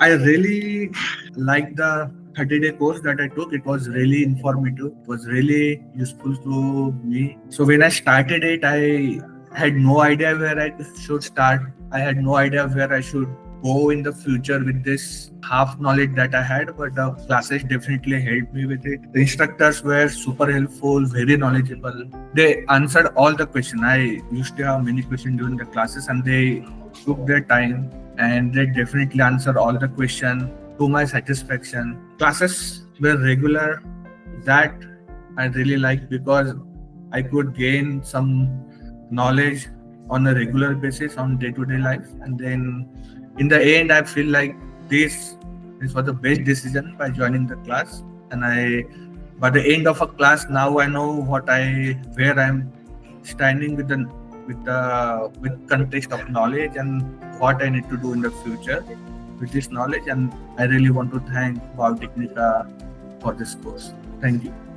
I really liked the 30-day course that I took. It was really informative. It was really useful to me. So when I started it, I had no idea where I should start. I had no idea where I should go in the future with this half knowledge that I had, but the classes definitely helped me with it. The instructors were super helpful, very knowledgeable. They answered all the questions. I used to have many questions during the classes, and they took their time and they definitely answered all the questions to my satisfaction. Classes were regular. That I really liked because I could gain some knowledge on a regular basis on day-to-day life. And then in the end, I feel like this was the best decision by joining the class. And I by the end of a class, now I know where I'm standing with context of knowledge and what I need to do in the future with this knowledge. And I really want to thank Biotecnika for this course. Thank you.